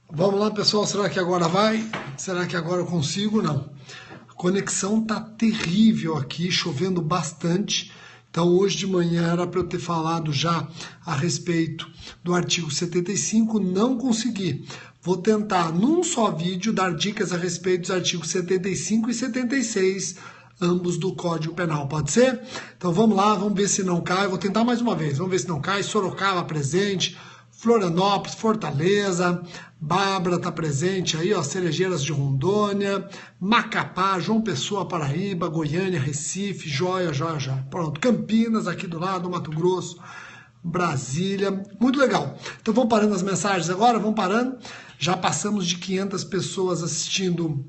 Vamos lá, pessoal. Será que agora vai? Será que agora eu consigo? Não. A conexão tá terrível aqui, chovendo bastante. Então, hoje de manhã era para eu ter falado já a respeito do artigo 75, não consegui. Vou tentar, num só vídeo, dar dicas a respeito dos artigos 75 e 76, ambos do Código Penal. Pode ser? Então, vamos lá, vamos ver se não cai. Vou tentar mais uma vez, vamos ver se não cai. Sorocaba presente, Florianópolis, Fortaleza, Bárbara está presente aí, ó, Cerejeiras de Rondônia, Macapá, João Pessoa, Paraíba, Goiânia, Recife, Joia. Pronto, Campinas aqui do lado, Mato Grosso, Brasília, muito legal. Então vamos parando as mensagens agora, vamos parando. Já passamos de 500 pessoas assistindo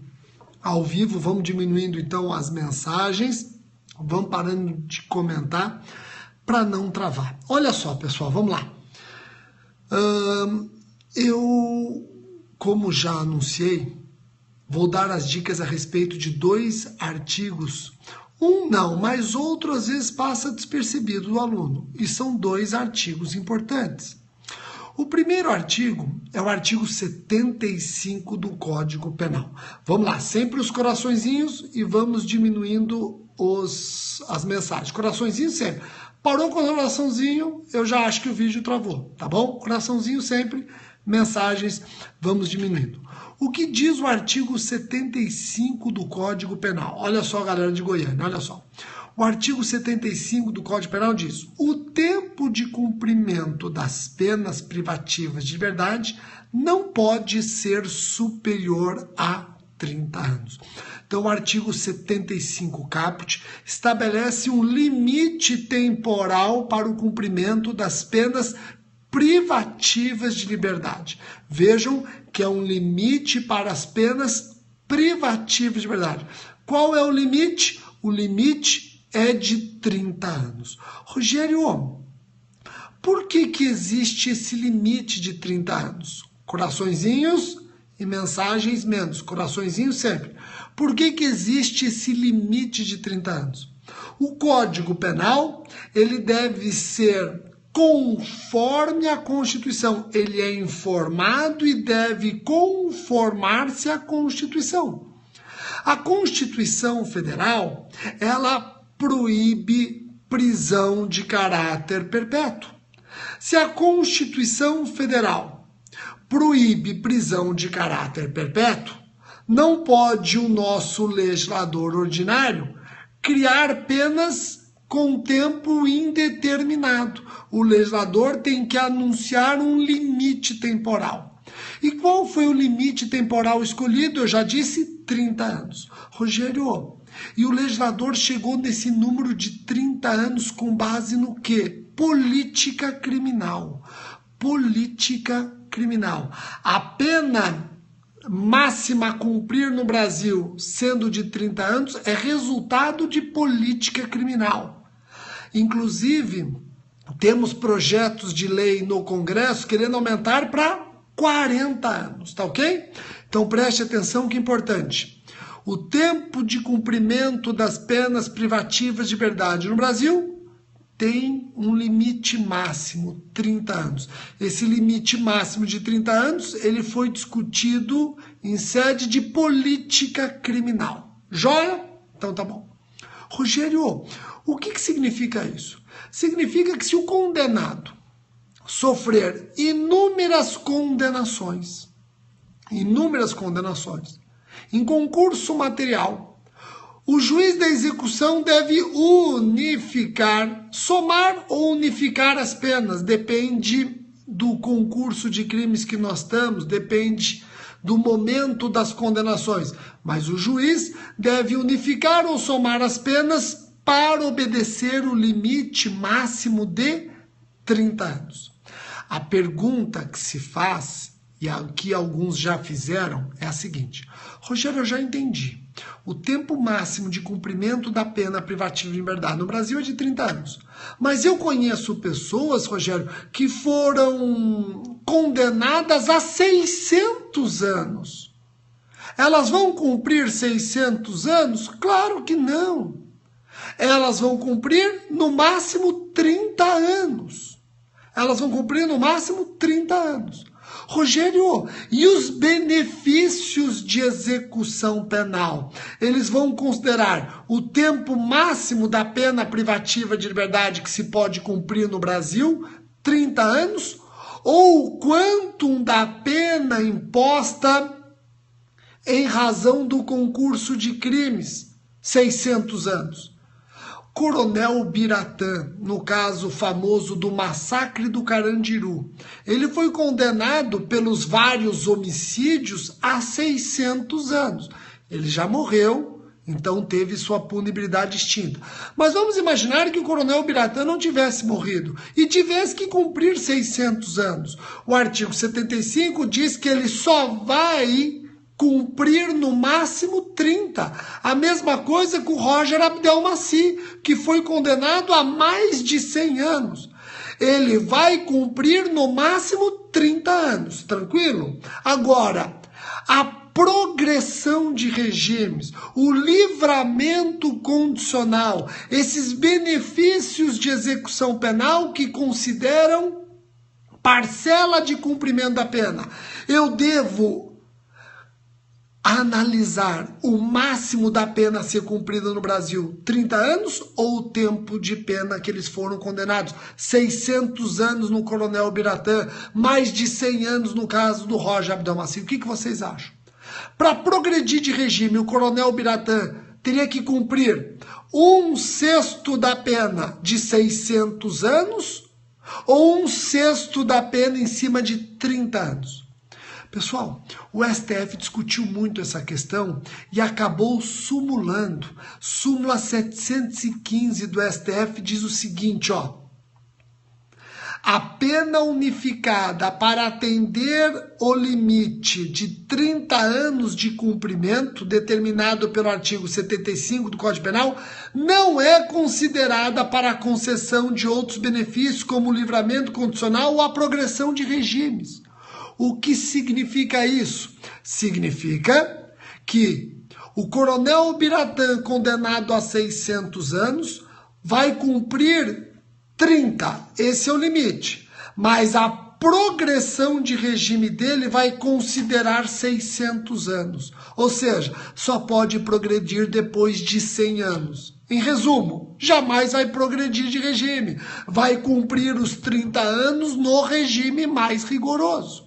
ao vivo, vamos diminuindo então as mensagens, vamos parando de comentar para não travar. Olha só, pessoal, vamos lá. Eu, como já anunciei, vou dar as dicas a respeito de 2 artigos. Um não, mas outro às vezes passa despercebido do aluno. E são 2 artigos importantes. O primeiro artigo é o artigo 75 do Código Penal. Vamos lá, sempre os coraçõezinhos e vamos diminuindo as mensagens. Coraçõezinho sempre. Parou com o coraçãozinho, eu já acho que o vídeo travou, tá bom? Coraçãozinho sempre, mensagens, vamos diminuindo. O que diz o artigo 75 do Código Penal? Olha só, galera de Goiânia, olha só. O artigo 75 do Código Penal diz: o tempo de cumprimento das penas privativas de liberdade não pode ser superior a 30 anos. Então, o artigo 75 caput estabelece um limite temporal para o cumprimento das penas privativas de liberdade. Vejam que é um limite para as penas privativas de liberdade. Qual é o limite? O limite é de 30 anos. Rogério, por que existe esse limite de 30 anos? Coraçõezinhos e mensagens menos, coraçõezinho sempre. Por que existe esse limite de 30 anos? O Código Penal, ele deve ser conforme a Constituição. Ele é informado e deve conformar-se à Constituição. A Constituição Federal, ela proíbe prisão de caráter perpétuo. Se a Constituição Federal proíbe prisão de caráter perpétuo, não pode o nosso legislador ordinário criar penas com tempo indeterminado. O legislador tem que anunciar um limite temporal. E qual foi o limite temporal escolhido? Eu já disse 30 anos. Rogério, e o legislador chegou nesse número de 30 anos com base no quê? Política criminal. Política criminal. A pena máxima a cumprir no Brasil, sendo de 30 anos, é resultado de política criminal. Inclusive, temos projetos de lei no Congresso querendo aumentar para 40 anos, tá ok? Então preste atenção que é importante. O tempo de cumprimento das penas privativas de liberdade no Brasil tem um limite máximo, 30 anos. Esse limite máximo de 30 anos, ele foi discutido em sede de política criminal. Joia? Então tá bom. Rogério, o que significa isso? Significa que se o condenado sofrer inúmeras condenações, em concurso material, o juiz da execução deve unificar, somar ou unificar as penas. Depende do concurso de crimes que nós estamos, depende do momento das condenações. Mas o juiz deve unificar ou somar as penas para obedecer o limite máximo de 30 anos. A pergunta que se faz, e que alguns já fizeram, é a seguinte: Rogério, eu já entendi. O tempo máximo de cumprimento da pena privativa de liberdade no Brasil é de 30 anos. Mas eu conheço pessoas, Rogério, que foram condenadas a 600 anos. Elas vão cumprir 600 anos? Claro que não. Elas vão cumprir no máximo 30 anos. Elas vão cumprir no máximo 30 anos. Rogério, e os benefícios de execução penal? Eles vão considerar o tempo máximo da pena privativa de liberdade que se pode cumprir no Brasil, 30 anos, ou o quantum da pena imposta em razão do concurso de crimes, 600 anos. Coronel Biratã, no caso famoso do massacre do Carandiru, ele foi condenado pelos vários homicídios a 600 anos. Ele já morreu, então teve sua punibilidade extinta. Mas vamos imaginar que o Coronel Biratã não tivesse morrido e tivesse que cumprir 600 anos. O artigo 75 diz que ele só vai cumprir no máximo 30. A mesma coisa com o Roger Abdelmaci, que foi condenado a mais de 100 anos. Ele vai cumprir no máximo 30 anos, tranquilo? Agora, a progressão de regimes, o livramento condicional, esses benefícios de execução penal que consideram parcela de cumprimento da pena. Eu devo analisar o máximo da pena a ser cumprida no Brasil, 30 anos, ou o tempo de pena que eles foram condenados, 600 anos no Coronel Biratã, mais de 100 anos no caso do Roger Abdelmaci. O que vocês acham? Para progredir de regime, o Coronel Biratã teria que cumprir 1/6 da pena de 600 anos ou 1/6 da pena em cima de 30 anos? Pessoal, o STF discutiu muito essa questão e acabou sumulando. Súmula 715 do STF diz o seguinte, ó. A pena unificada para atender o limite de 30 anos de cumprimento determinado pelo artigo 75 do Código Penal não é considerada para a concessão de outros benefícios como o livramento condicional ou a progressão de regimes. O que significa isso? Significa que o Coronel Biratã, condenado a 600 anos, vai cumprir 30. Esse é o limite. Mas a progressão de regime dele vai considerar 600 anos. Ou seja, só pode progredir depois de 100 anos. Em resumo, jamais vai progredir de regime. Vai cumprir os 30 anos no regime mais rigoroso.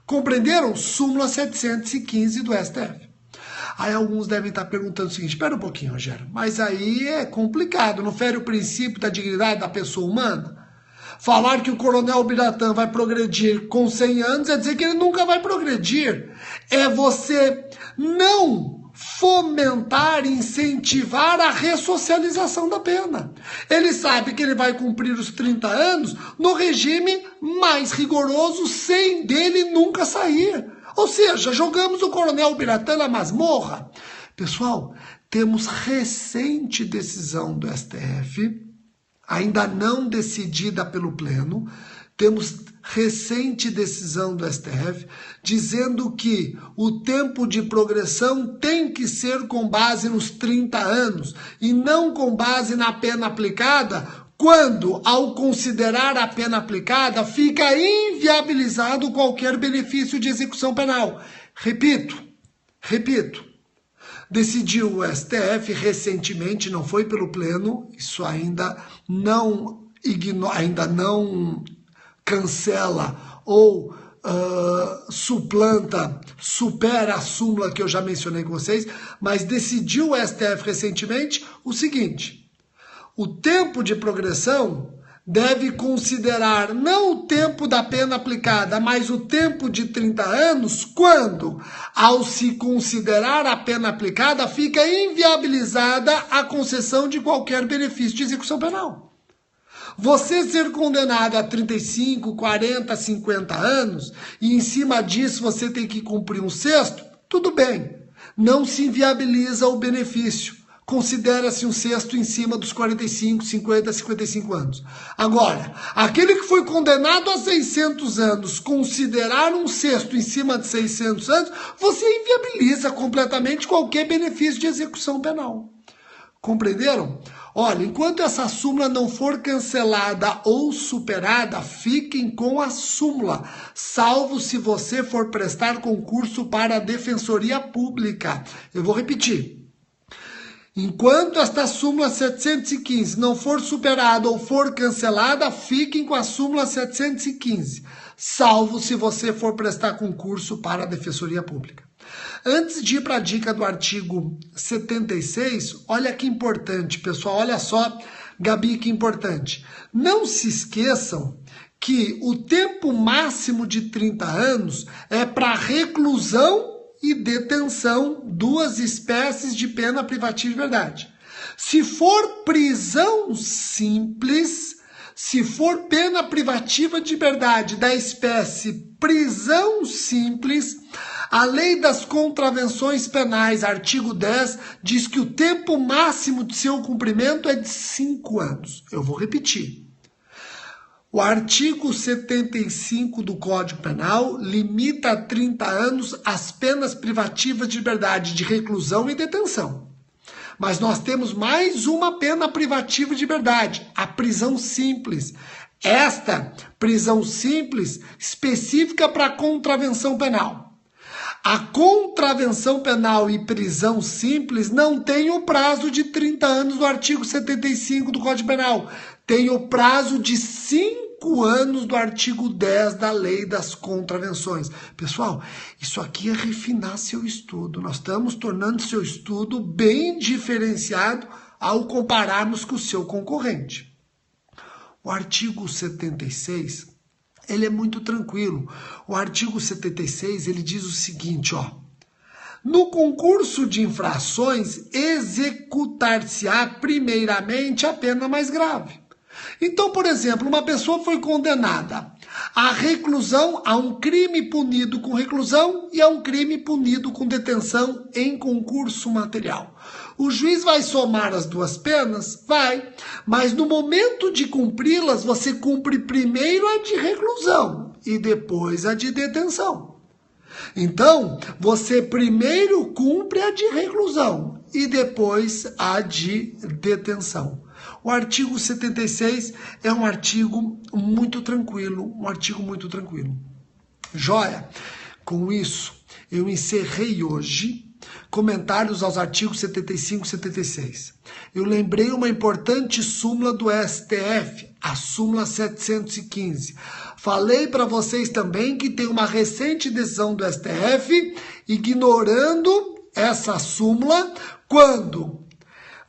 Compreenderam? Súmula 715 do STF. Aí alguns devem estar perguntando o seguinte, espera um pouquinho, Rogério, mas aí é complicado, não fere o princípio da dignidade da pessoa humana? Falar que o Coronel Biratã vai progredir com 100 anos é dizer que ele nunca vai progredir. É você não fomentar, incentivar a ressocialização da pena. Ele sabe que ele vai cumprir os 30 anos no regime mais rigoroso, sem dele nunca sair. Ou seja, jogamos o Coronel Biratã na masmorra. Pessoal, temos recente decisão do STF, ainda não decidida pelo Pleno, temos recente decisão do STF dizendo que o tempo de progressão tem que ser com base nos 30 anos e não com base na pena aplicada, quando, ao considerar a pena aplicada, fica inviabilizado qualquer benefício de execução penal. Repito, decidiu o STF recentemente, não foi pelo Pleno, isso ainda não cancela ou supera a súmula que eu já mencionei com vocês, mas decidiu o STF recentemente o seguinte: o tempo de progressão deve considerar não o tempo da pena aplicada, mas o tempo de 30 anos, quando, ao se considerar a pena aplicada, fica inviabilizada a concessão de qualquer benefício de execução penal. Você ser condenado a 35, 40, 50 anos e em cima disso você tem que cumprir 1/6, tudo bem. Não se inviabiliza o benefício. Considera-se 1/6 em cima dos 45, 50, 55 anos. Agora, aquele que foi condenado a 600 anos, considerar 1/6 em cima de 600 anos, você inviabiliza completamente qualquer benefício de execução penal. Compreenderam? Olha, enquanto essa súmula não for cancelada ou superada, fiquem com a súmula, salvo se você for prestar concurso para a Defensoria Pública. Eu vou repetir. Enquanto esta súmula 715 não for superada ou for cancelada, fiquem com a súmula 715, salvo se você for prestar concurso para a Defensoria Pública. Antes de ir para a dica do artigo 76, olha que importante, pessoal, olha só, Gabi, que importante. Não se esqueçam que o tempo máximo de 30 anos é para reclusão e detenção, duas espécies de pena privativa de liberdade. Se for prisão simples, se for pena privativa de liberdade da espécie prisão simples, a Lei das Contravenções Penais, artigo 10, diz que o tempo máximo de seu cumprimento é de 5 anos. Eu vou repetir. O artigo 75 do Código Penal limita a 30 anos as penas privativas de liberdade de reclusão e detenção. Mas nós temos mais uma pena privativa de liberdade, a prisão simples. Esta prisão simples específica para contravenção penal. A contravenção penal e prisão simples não tem o prazo de 30 anos do artigo 75 do Código Penal. Tem o prazo de 5 anos do artigo 10 da Lei das Contravenções. Pessoal, isso aqui é refinar seu estudo. Nós estamos tornando seu estudo bem diferenciado ao compararmos com o seu concorrente. O artigo 76, ele é muito tranquilo. O artigo 76, ele diz o seguinte, ó. No concurso de infrações, executar-se-á primeiramente a pena mais grave. Então, por exemplo, uma pessoa foi condenada à reclusão, a um crime punido com reclusão e a um crime punido com detenção em concurso material. O juiz vai somar as duas penas? Vai. Mas no momento de cumpri-las, você cumpre primeiro a de reclusão e depois a de detenção. Então, você primeiro cumpre a de reclusão e depois a de detenção. O artigo 76 é um artigo muito tranquilo, Joia? Com isso, eu encerrei hoje comentários aos artigos 75 e 76. Eu lembrei uma importante súmula do STF, a súmula 715. Falei para vocês também que tem uma recente decisão do STF ignorando essa súmula quando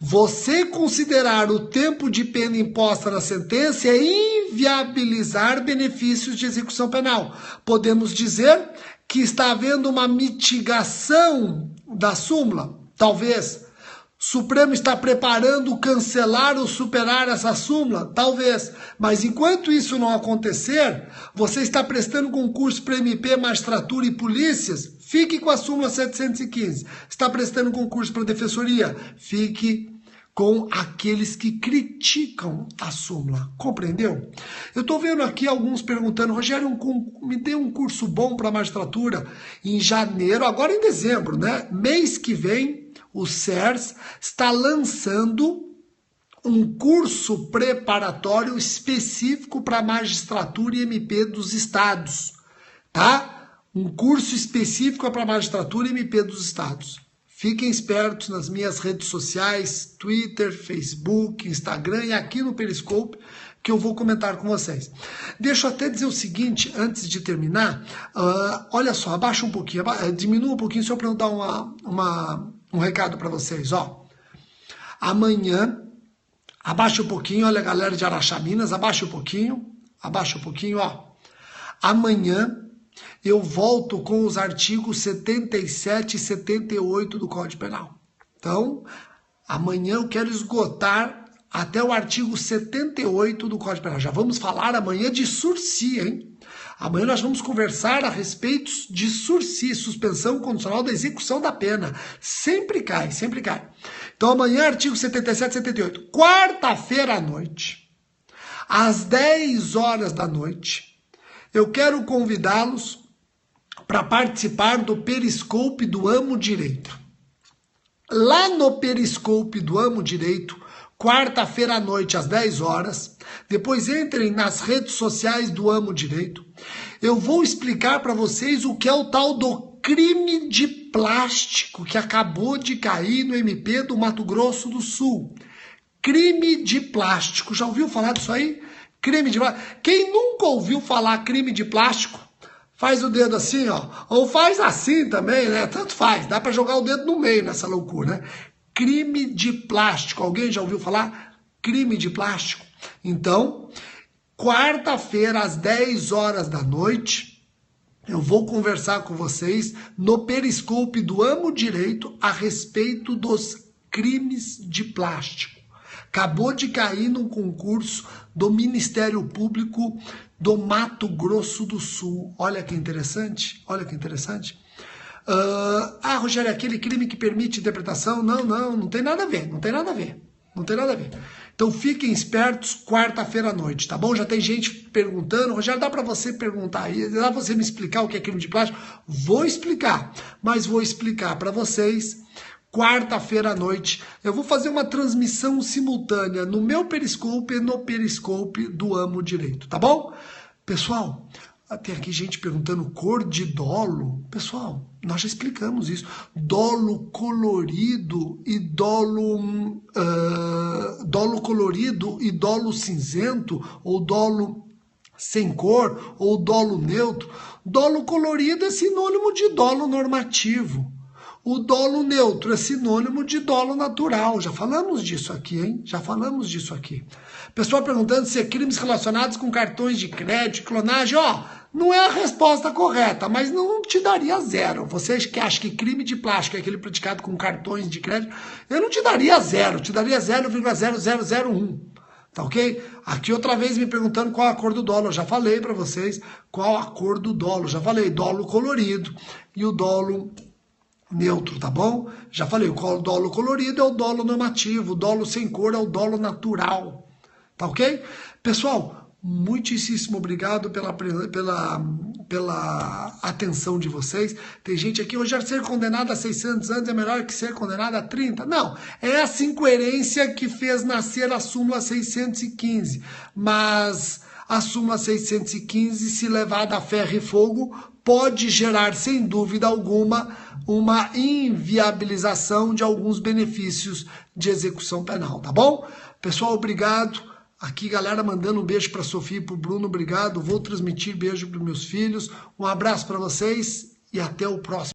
você considerar o tempo de pena imposta na sentença é inviabilizar benefícios de execução penal. Podemos dizer que está havendo uma mitigação da súmula? Talvez. O Supremo está preparando cancelar ou superar essa súmula? Talvez. Mas enquanto isso não acontecer, você está prestando concurso para MP, magistratura e polícias? Fique com a súmula 715. Está prestando concurso para defensoria? Fique com aqueles que criticam a súmula. Compreendeu? Eu estou vendo aqui alguns perguntando, Rogério, me dê um curso bom para magistratura em janeiro, agora em dezembro, né? Mês que vem, o CERS está lançando um curso preparatório específico para magistratura e MP dos estados, tá? Um curso específico para magistratura e MP dos estados. Fiquem espertos nas minhas redes sociais, Twitter, Facebook, Instagram e aqui no Periscope, que eu vou comentar com vocês. Deixa eu até dizer o seguinte, antes de terminar, olha só, abaixa um pouquinho, diminua um pouquinho, só para eu dar um recado para vocês, ó. Amanhã, abaixa um pouquinho, olha a galera de Araxá, Minas, abaixa um pouquinho, ó. Amanhã, eu volto com os artigos 77 e 78 do Código Penal. Então, amanhã eu quero esgotar até o artigo 78 do Código Penal. Já vamos falar amanhã de sursi, hein? Amanhã nós vamos conversar a respeito de sursi, suspensão condicional da execução da pena. Sempre cai, sempre cai. Então, amanhã, artigo 77 e 78. Quarta-feira à noite, às 10 horas da noite, eu quero convidá-los para participar do Periscope do Amo Direito. lá no Periscope do Amo Direito, quarta-feira à noite, às 10 horas. Depois entrem nas redes sociais do Amo Direito. Eu vou explicar para vocês o que é o tal do crime de plástico que acabou de cair no MP do Mato Grosso do Sul. Crime de plástico. Já ouviu falar disso aí? Crime de plástico. Quem nunca ouviu falar crime de plástico, faz o dedo assim, ó. Ou faz assim também, né? Tanto faz. Dá para jogar o dedo no meio nessa loucura, né? Crime de plástico. Alguém já ouviu falar? Crime de plástico. Então, quarta-feira, às 10 horas da noite, eu vou conversar com vocês no Periscope do Amo Direito a respeito dos crimes de plástico. Acabou de cair num concurso do Ministério Público do Mato Grosso do Sul. Olha que interessante, olha que interessante. Rogério, aquele crime que permite interpretação? Não tem nada a ver, não tem nada a ver, não tem nada a ver. Então fiquem espertos quarta-feira à noite, tá bom? Já tem gente perguntando, Rogério, dá para você perguntar aí, dá para você me explicar o que é crime de plástico? Vou explicar, mas vou explicar para vocês quarta-feira à noite. Eu vou fazer uma transmissão simultânea no meu Periscope e no Periscope do Amo Direito, tá bom? Pessoal, tem aqui gente perguntando cor de dolo. Pessoal, nós já explicamos isso. Dolo colorido e dolo colorido e dolo cinzento, ou dolo sem cor, ou dolo neutro. Dolo colorido é sinônimo de dolo normativo. O dolo neutro é sinônimo de dolo natural. Já falamos disso aqui, hein? Já falamos disso aqui. Pessoal perguntando se é crimes relacionados com cartões de crédito, clonagem. Não é a resposta correta, mas não te daria zero. Vocês que acham que crime de plástico é aquele praticado com cartões de crédito, eu não te daria zero, te daria 0,0001. Tá ok? Aqui outra vez me perguntando qual a cor do dolo. Eu já falei para vocês qual a cor do dolo. Já falei, dolo colorido e o dolo neutro, tá bom? Já falei, o dolo colorido é o dolo normativo, o dolo sem cor é o dolo natural, tá ok? Pessoal, muitíssimo obrigado pela atenção de vocês. Tem gente aqui, Rogério, ser condenado a 600 anos é melhor que ser condenado a 30. Não, é essa incoerência que fez nascer a súmula 615, mas a súmula 615, se levada a ferro e fogo, pode gerar, sem dúvida alguma, uma inviabilização de alguns benefícios de execução penal, tá bom? Pessoal, obrigado. Aqui, galera, mandando um beijo para Sofia e para o Bruno, obrigado. Vou transmitir beijo para os meus filhos. Um abraço para vocês e até o próximo.